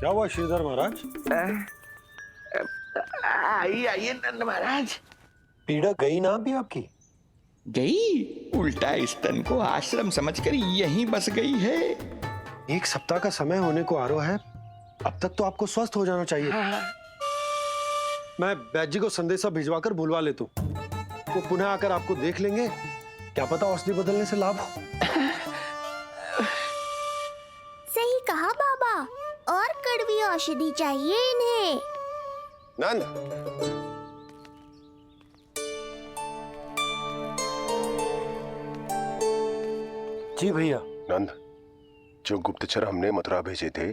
क्या हुआ श्रीधर महाराज? आइए आइए नंद महाराज। पीड़ा गई ना अभी आपकी? गई? उल्टा स्तन को आश्रम समझकर यहीं बस गई है। 1 सप्ताह का समय होने को आ रहा है, अब तक तो आपको स्वस्थ हो जाना चाहिए। हाँ। मैं बैद जी को संदेशा भिजवाकर बुलवा लेता हूँ। वो पुनः आकर आपको देख लेंगे, क्या पता औषधि बदलने से लाभ हो। सही कहा बाबा, और कड़वी औषधि चाहिए इन्हें। नंद, जी भैया। नंद, जो गुप्तचर हमने मथुरा भेजे थे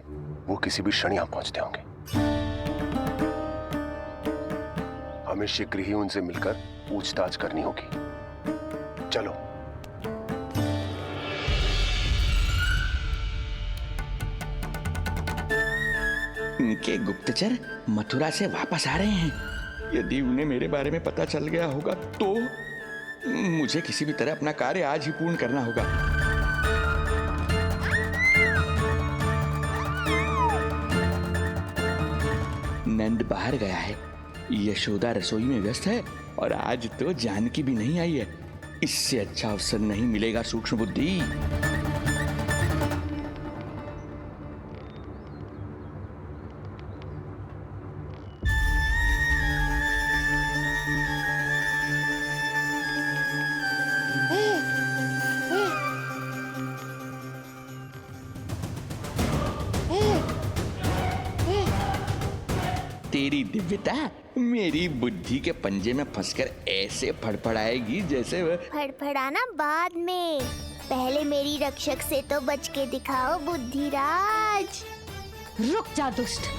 वो किसी भी क्षण यहाँ पहुंचते होंगे। हमें शीघ्र ही उनसे मिलकर पूछताछ करनी होगी। चलो। उनके गुप्तचर मथुरा से वापस आ रहे हैं। यदि उन्हें मेरे बारे में पता चल गया होगा तो मुझे किसी भी तरह अपना कार्य आज ही पूर्ण करना होगा। नंद बाहर गया है, यशोदा रसोई में व्यस्त है और आज तो जानकी भी नहीं आई है। इससे अच्छा अवसर नहीं मिलेगा सूक्ष्म बुद्धि। तेरी दिव्यता मेरी बुद्धि के पंजे में फंसकर ऐसे फड़फड़ाएगी जैसे वह। फड़फड़ाना बाद में, पहले मेरी रक्षक से तो बच के दिखाओ बुद्धिराज। रुक जा दुष्ट।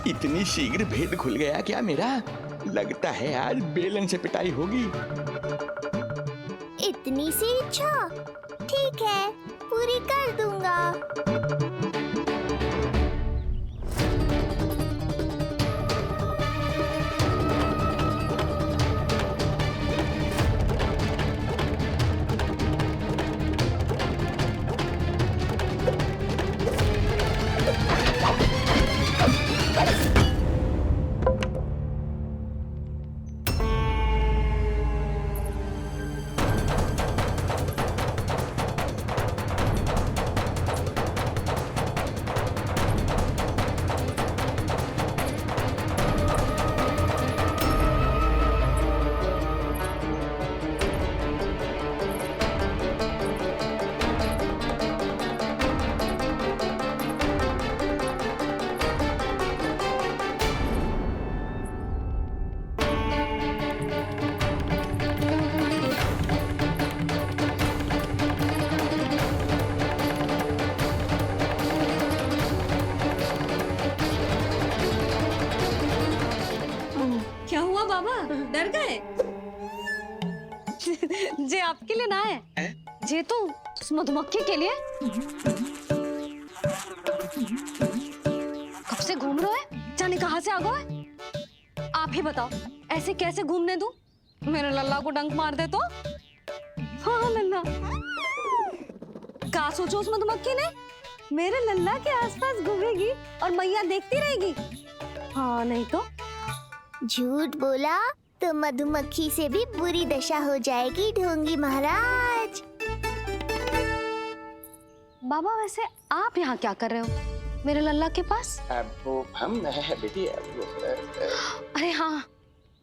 इतनी शीघ्र भेद खुल गया क्या मेरा? लगता है आज बेलन से पिटाई होगी। इतनी सी इच्छा? ठीक है, पूरी कर दूंगा। क्या हुआ बाबा, डर गए? जे आपके लिए ना है, जे तो उस मधुमक्खी के लिए। कब से घूम रहे हो? जाने कहाँ से आ गए? आप ही बताओ, ऐसे कैसे घूमने दूं? मेरे लल्ला को डंक मार दे तो? हाँ लल्ला, क्या सोचो उस मधुमक्खी ने? मेरे लल्ला के आसपास घूमेगी और मैया देखती रहेगी। हाँ नहीं तो? झूठ बोला तो मधुमक्खी से भी बुरी दशा हो जाएगी ढोंगी महाराज। बाबा वैसे आप यहाँ क्या कर रहे हो मेरे लल्ला के पास? वो हम बेटी। अरे हाँ,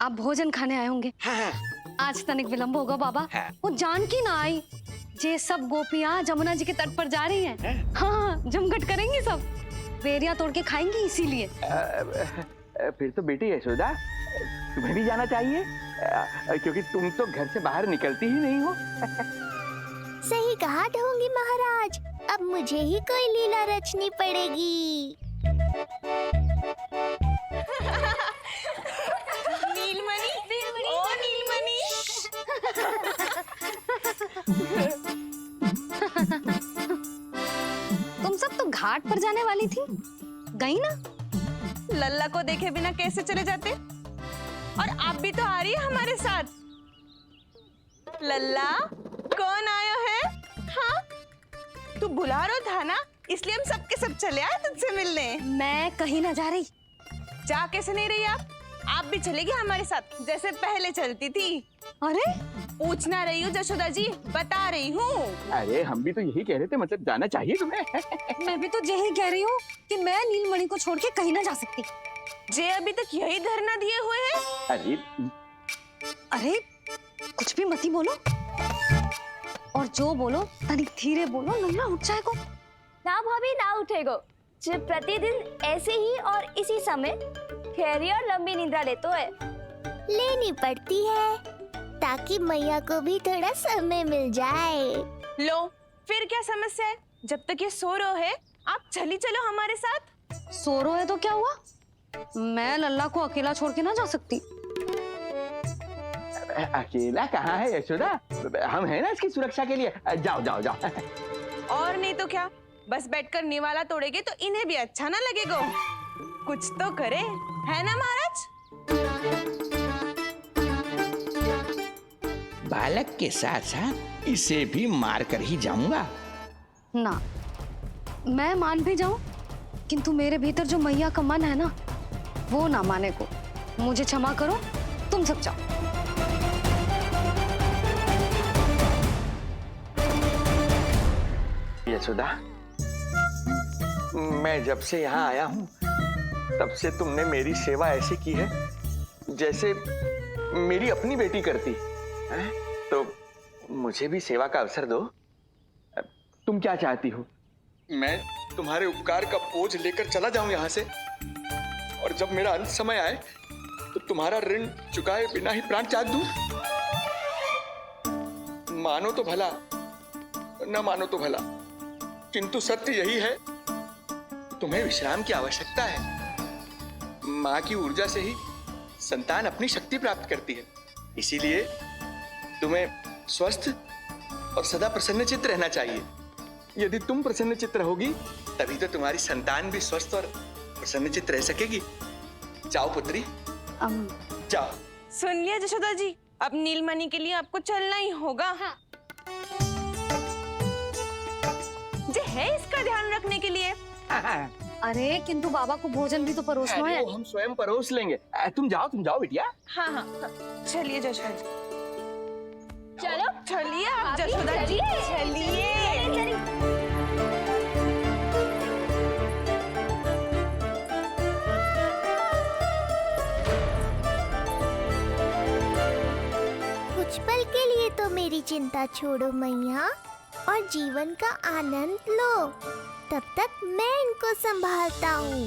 आप भोजन खाने आए होंगे। हाँ। आज तनिक विलंब होगा बाबा। हाँ। वो जानकी ना आई। जे सब गोपियाँ जमुना जी के तट पर जा रही हैं। हाँ, जमघट करेंगी सब। बेरियां तोड़ के खाएंगी इसीलिए। फिर तो बेटी यशोदा तुम्हें भी जाना चाहिए, क्योंकि तुम तो घर से बाहर निकलती ही नहीं हो। सही कहा ढोंगी महाराज, अब मुझे ही कोई लीला रचनी पड़ेगी। नीलमणि, ओ नीलमणि। घाट पर जाने वाली थी, गई ना? लल्ला को देखे बिना कैसे चले जाते? और आप भी तो आ रही है हमारे साथ। लल्ला, कौन आया है? हाँ, तू बुलारो था ना, इसलिए हम सबके सब चले आए तुझसे मिलने। मैं कहीं ना जा रही। जा कैसे नहीं रही आप भी चलेगी हमारे साथ, जैसे पहले चलती थी। अरे पूछ ना रही हूँ जशोदा जी, बता रही हूँ। अरे हम भी तो यही कह रहे थे, मतलब जाना चाहिए तुम्हें। मैं भी तो यही कह रही हूँ कि मैं नीलमणि को छोड़ के कहीं ना जा सकती। जे अभी तक यही धरना दिए हुए हैं। अरे कुछ भी मती बोलो, और जो बोलो तनिक धीरे बोलो, लल्ला उठ जाएगा। ना भाभी ना उठेगो। जब प्रतिदिन ऐसे ही और इसी समय गहरी और लंबी निद्रा लेते है। लेनी पड़ती है ताकि मैया को भी थोड़ा समय मिल जाए। लो, फिर क्या समस्या है? जब तक ये सो रहे है, आप चली चलो हमारे साथ। सो रो है तो क्या हुआ? मैं लल्ला को अकेला छोड़ के ना जा सकती। अकेला कहाँ है यशोदा, हम हैं ना इसकी सुरक्षा के लिए। जाओ जाओ जाओ। और नहीं तो क्या, बस बैठकर निवाला तोड़ेगे तो इन्हें भी अच्छा ना लगेगा। कुछ तो करे, है ना महाराज? बालक के साथ साथ इसे भी मार कर ही जाऊंगा। ना, मैं मान भी जाऊं, किंतु मेरे भीतर जो मैया का मन है ना, वो ना माने को। मुझे क्षमा करो, तुम सब जाओ। यशोदा, मैं जब से यहाँ आया हूँ तब से तुमने मेरी सेवा ऐसी की है जैसे मेरी अपनी बेटी करती है। तो मुझे भी सेवा का अवसर दो। तुम क्या चाहती हो? मैं तुम्हारे उपकार का बोझ लेकर चला जाऊं यहाँ से, और जब मेरा अंत समय आए तो तुम्हारा ऋण चुकाए बिना ही प्राण त्याग दूं? मानो तो भला, न मानो तो भला, किंतु सत्य यही है, तुम्हें विश्राम की आवश्यकता है। माँ की ऊर्जा से ही संतान अपनी शक्ति प्राप्त करती है। इसीलिए तुम्हें स्वस्थ और सदा प्रसन्नचित्त रहना चाहिए। यदि तुम प्रसन्नचित्त रहोगी तभी तो तुम्हारी संतान भी स्वस्थ और प्रसन्नचित्त रह सकेगी। जाओ पुत्री, जाओ। सुन लिया जशोदा जी, अब नीलमणि के लिए आपको चलना ही होगा। हाँ। जे है इसका ध्यान रखने के लिए। अरे किंतु बाबा को भोजन भी तो परोसना है। वो हम स्वयं परोस लेंगे। तुम जाओ बिटिया। हाँ हाँ, चलिए जशोदा जी। चलो चलिए आप जशोदा जी, चलिए। कुछ पल के लिए तो मेरी चिंता छोड़ो मैया, और जीवन का आनंद लो। तब तक मैं इनको संभालता हूँ।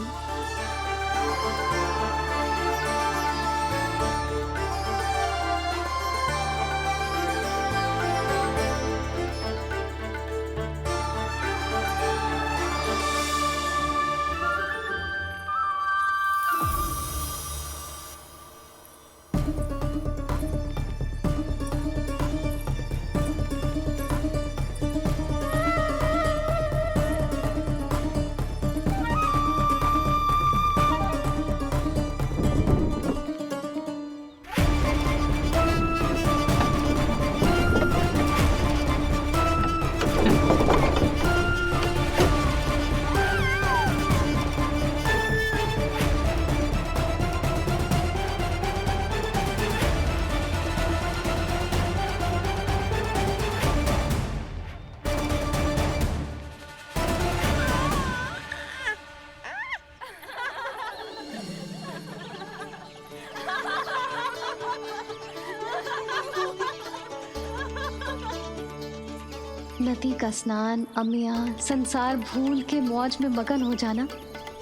नदी का स्नान, अमिया, संसार भूल के मौज में मगन हो जाना,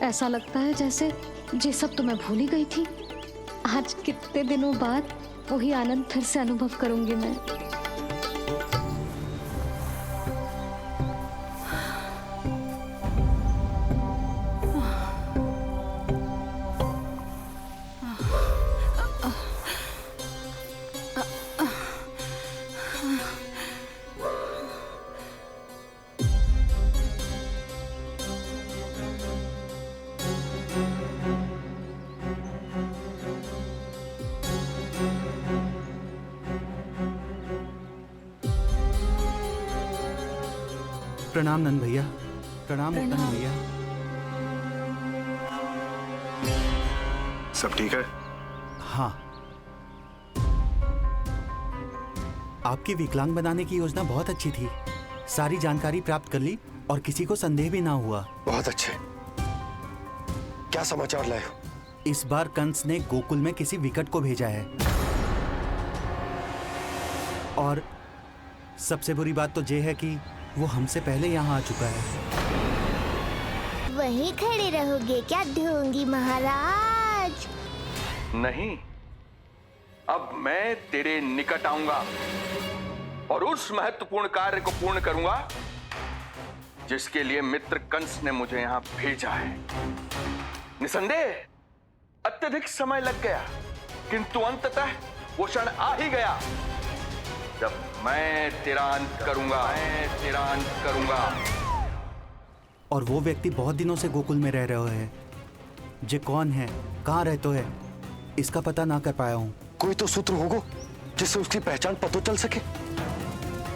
ऐसा लगता है जैसे ये सब तो मैं भूल ही गई थी। आज कितने दिनों बाद वही आनंद फिर से अनुभव करूंगी मैं। प्रणाम नंद भैया। प्रणाम उत्तम भैया। सब ठीक है? हाँ, आपकी विकलांग बनाने की योजना बहुत अच्छी थी। सारी जानकारी प्राप्त कर ली और किसी को संदेह भी ना हुआ। बहुत अच्छे। क्या समाचार लाए हो? इस बार कंस ने गोकुल में किसी विकट को भेजा है और सबसे बुरी बात तो ये है कि वो हमसे पहले यहाँ आ चुका है। वहीं खड़े रहोगे क्या ढोंगी महाराज? नहीं, अब मैं तेरे निकट आऊंगा और उस महत्वपूर्ण कार्य को पूर्ण करूंगा जिसके लिए मित्र कंस ने मुझे यहां भेजा है। निसंदेह अत्यधिक समय लग गया, किंतु अंततः वो क्षण आ ही गया जब मैं तेरा अंत करूंगा। और वो व्यक्ति बहुत दिनों से गोकुल में रह रहे हैं। जे कौन है, कहाँ रहते है, इसका पता ना कर पाया हूँ। कोई तो सूत्र होगा जिससे उसकी पहचान पता चल सके।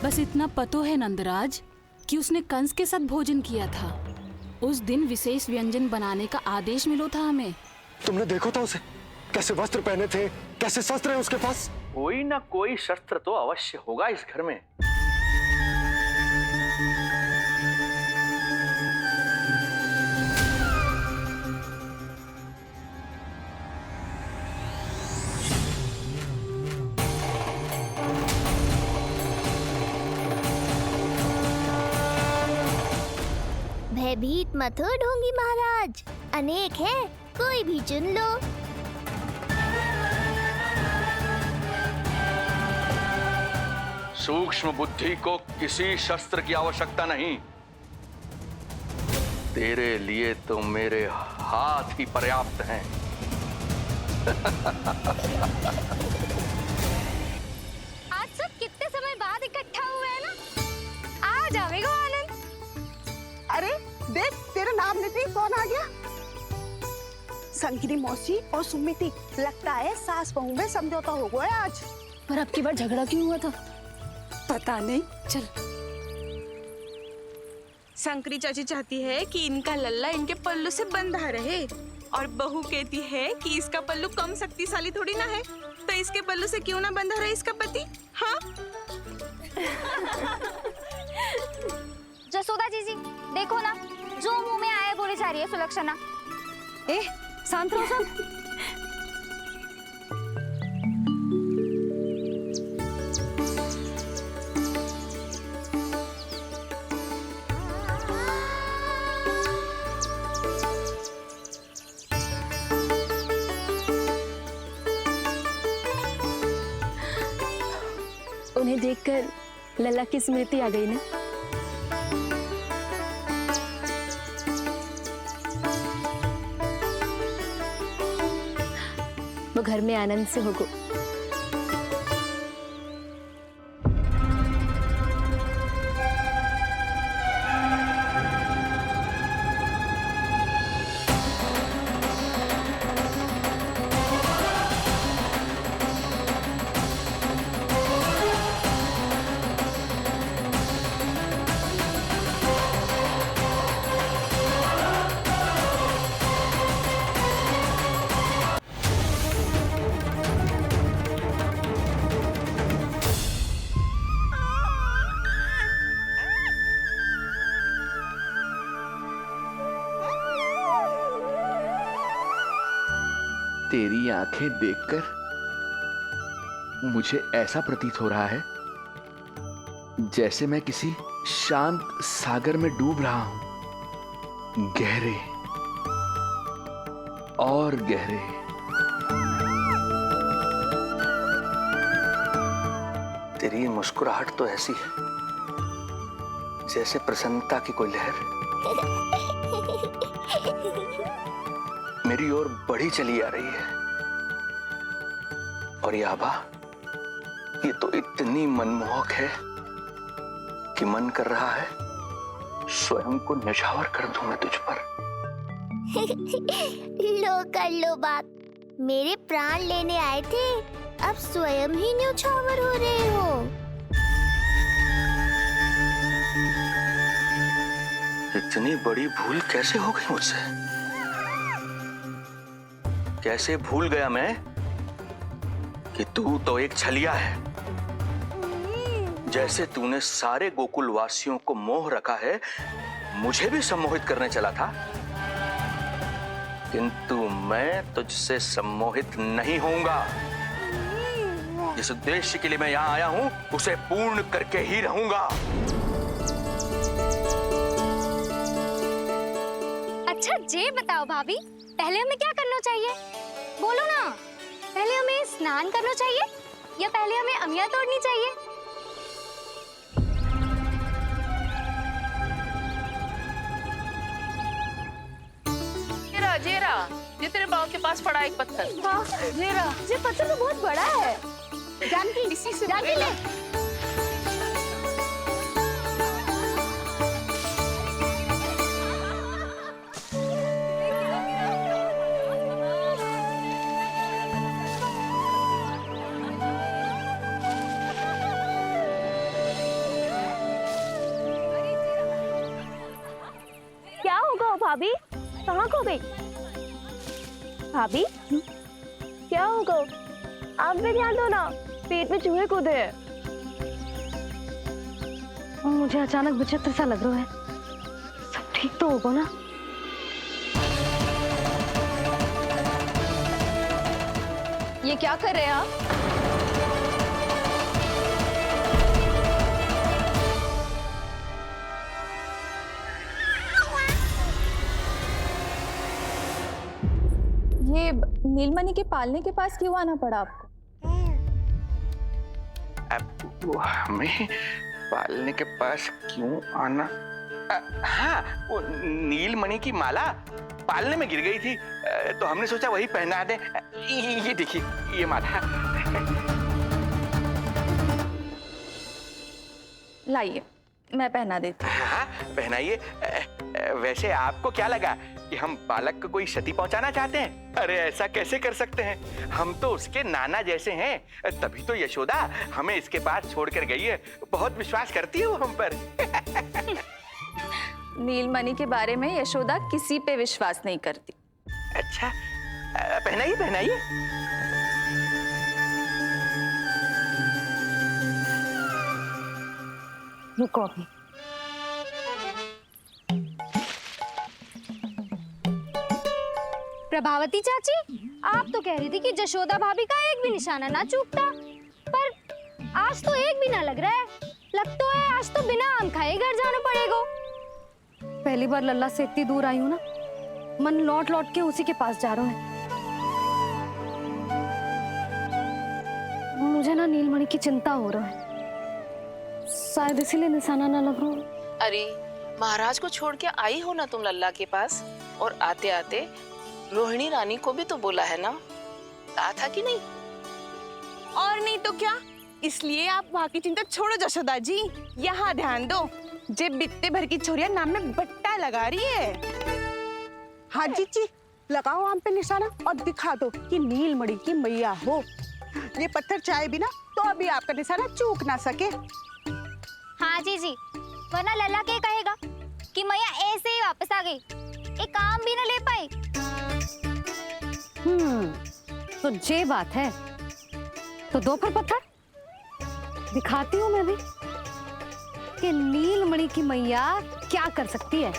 बस इतना पतो है नंदराज कि उसने कंस के साथ भोजन किया था। उस दिन विशेष व्यंजन बनाने का आदेश मिलो था हमें। तुमने देखो था उसे, कैसे वस्त्र पहने थे, कैसे शस्त्र है उसके पास। कोई ना कोई शस्त्र तो अवश्य होगा इस घर में। भयभीत मत हो ढोंगी महाराज, अनेक है, कोई भी चुन लो। सूक्ष्म बुद्धि को किसी शस्त्र की आवश्यकता नहीं। तेरे लिए तो मेरे हाथ ही पर्याप्त हैं। आज सब कितने समय बाद इकट्ठा हुए हैं ना, आ जाएगा आनंद। अरे देख, तेरा नाम लेते ही कौन आ गया? संगिनी मौसी और सुमिति, लगता है सास बहू में समझौता हो गया आज। पर अब की बार झगड़ा क्यों हुआ था? पता नहीं। चल, शंकरी चाची चाहती है कि इनका लल्ला इनके पल्लू से बंधा रहे और बहू कहती है कि इसका पल्लू कम शक्तिशाली थोड़ी ना है, तो इसके पल्लू से क्यों ना बंधा रहे इसका पति। हाँ जसोदा जीजी देखो ना, जो मुंह में आए बोली जा रही है सुलक्षणा। ए शांत रहो सब। उन्हें देखकर लल्ला की स्मृति आ गई ना। वो घर में आनंद से होगो। तेरी आंखें देखकर मुझे ऐसा प्रतीत हो रहा है जैसे मैं किसी शांत सागर में डूब रहा हूं, गहरे और गहरे। तेरी मुस्कुराहट तो ऐसी है जैसे प्रसन्नता की कोई लहर मेरी ओर बढ़ी चली आ रही है। और ये आभा, ये तो इतनी मनमोहक है कि मन कर रहा है स्वयं को न्यौछावर कर दूं मैं तुझ पर। लो कर लो बात, मेरे प्राण लेने आए थे, अब स्वयं ही न्यौछावर हो रहे हो। इतनी बड़ी भूल कैसे हो गई मुझसे? कैसे भूल गया मैं कि तू तो एक छलिया है। जैसे तूने सारे गोकुल वासियों को मोह रखा है, मुझे भी सम्मोहित करने चला था, किंतु मैं तुझसे सम्मोहित नहीं होऊंगा। जिस उद्देश्य के लिए मैं यहां आया हूं, उसे पूर्ण करके ही रहूंगा। अच्छा ये बताओ भाभी, पहले हमें क्या करना चाहिए? बोलो ना, पहले हमें स्नान करना चाहिए या पहले हमें अमिया तोड़नी चाहिए? जेरा, ये तेरे बाव के पास पड़ा एक पत्थर। हाँ, ये पत्थर तो बहुत बड़ा है। जानकी, इसी से जानकी ले। क्या होगा भाभी? कहाँ खो गई भाभी? क्या होगा? आप भी ध्यान दो ना, पेट में चूहे कूदे हैं। मुझे अचानक विचित्र सा लग रहा है। सब ठीक तो होगा ना? ये क्या कर रहे हैं आप? ये नीलमणि के पालने के पास क्यों आना पड़ा आपको? वो हमें पालने के पास क्यों आना? हाँ, वो नीलमणि की माला पालने में गिर गई थी, तो हमने सोचा वही पहना दे। ये देखिए, ये माला। लाइए, मैं पहना देती हूँ। हाँ, पहनाइए। वैसे आपको क्या लगा कि हम बालक को कोई क्षति पहुंचाना चाहते हैं? अरे ऐसा कैसे कर सकते हैं? हम तो उसके नाना जैसे हैं, तभी तो यशोदा हमें इसके पास छोड़कर गई है। बहुत विश्वास करती है वो हम पर। नीलमणि के बारे में यशोदा किसी पे विश्वास नहीं करती। अच्छा, पहनाइए पहनाइए। रुको अभी। प्रभावती चाची, आप तो कह रही थी कि जशोदा भाभी का एक भी निशाना ना चूकता, पर आज तो एक भी ना लग रहा है। लगता है आज तो बिना आम खाए घर जाना पड़ेगा। पहली बार लल्ला से इतनी दूर आई हूँ ना, मन लौट लौट के उसी के पास जा रहा है। मुझे ना नीलमणि की चिंता हो रहा है, शायद इसीलिए निशाना ना लग रहा। अरे महाराज को छोड़ के आई हो ना तुम लल्ला के पास, और आते आते रोहिणी रानी को भी तो बोला है ना, कहा था कि नहीं? और नहीं तो क्या, इसलिए आप वहाँ की चिंता छोड़ो जशोदा जी, यहाँ ध्यान दो। जे बित्ते भर की छोरिया नाम में बट्टा लगा रही है। हाँ जी, लगाओ आम पे निशाना और दिखा दो कि नीलमणि की मैया हो। ये पत्थर चाहे भी ना तो अभी आपका निशाना चूक ना सके। हाँ जी, वरना लल्ला क्या कहेगा कि मैया ऐसे ही वापस आ गई, एक काम भी ना ले पाई। तो ये बात है, तो दो फिर पत्थर दिखाती हूँ मैं भी कि नीलमणि की मैया क्या कर सकती है।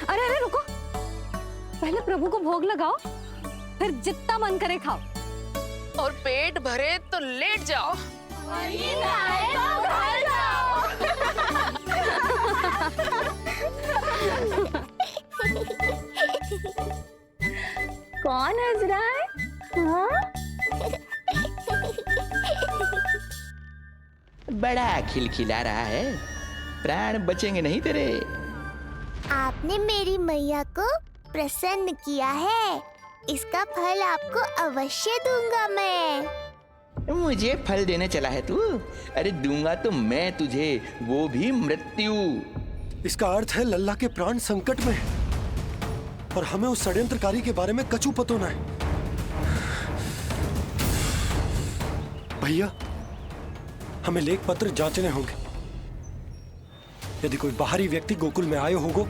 अरे रुको, पहले प्रभु को भोग लगाओ, फिर जितना मन करे खाओ। और पेट भरे तो लेट जाओ। कौन हंस रहा है? हाँ? बड़ा खिलखिला रहा है। प्राण बचेंगे नहीं तेरे। आपने मेरी मैया को प्रसन्न किया है, इसका फल आपको अवश्य दूंगा मैं। मुझे फल देने चला है तू? अरे दूंगा तो मैं तुझे, वो भी मृत्यु। इसका अर्थ है लल्ला के प्राण संकट में है और हमें उस षड्यंत्रकारी के बारे में कचू पतो न है। भैया, हमें लेख पत्र जांचने होंगे। यदि कोई बाहरी व्यक्ति गोकुल में आए होगो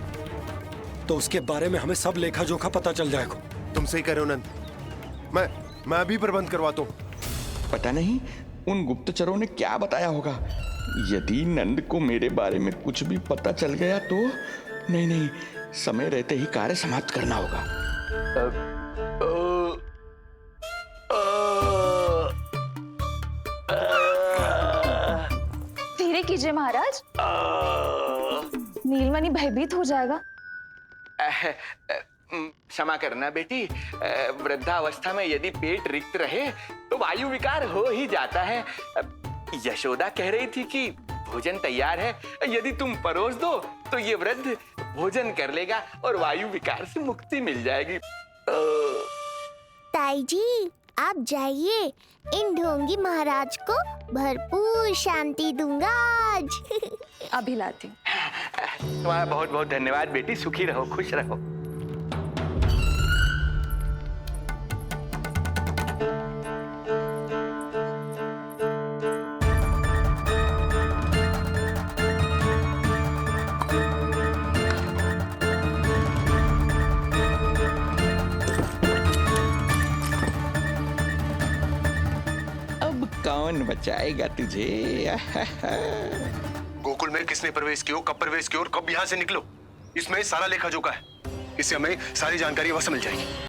तो उसके बारे में हमें सब लेखा जोखा पता चल जाएगा। तुम सही कह रहे हो नंद। मैं अभी प्रबंध करवाता हूँ। पता नहीं उन गुप्तचरों ने क्या बताया होगा। यदि नंद को मेरे बारे में कुछ भी पता चल गया तो नहीं, समय रहते ही कार्य समाप्त करना होगा। धीरे कीजिए महाराज, नीलमणि भयभीत हो जाएगा। क्षमा करना बेटी, वृद्धावस्था में यदि पेट रिक्त रहे तो वायु विकार हो ही जाता है। यशोदा कह रही थी कि भोजन तैयार है, यदि तुम परोस दो तो ये वृद्ध भोजन कर लेगा और वायु विकार से मुक्ति मिल जाएगी। ताई जी, आप जाइए, इन ढोंगी महाराज को भरपूर शांति दूंगा आज। अभी लाती हूँ। तुम्हारा बहुत बहुत धन्यवाद बेटी, सुखी रहो, खुश रहो। अब कौन बचाएगा तुझे? गोकुल में किसने प्रवेश किया, कब प्रवेश किया और कब यहाँ से निकलो, इसमें सारा लेखा जोखा है। इससे हमें सारी जानकारी वहां से मिल जाएगी।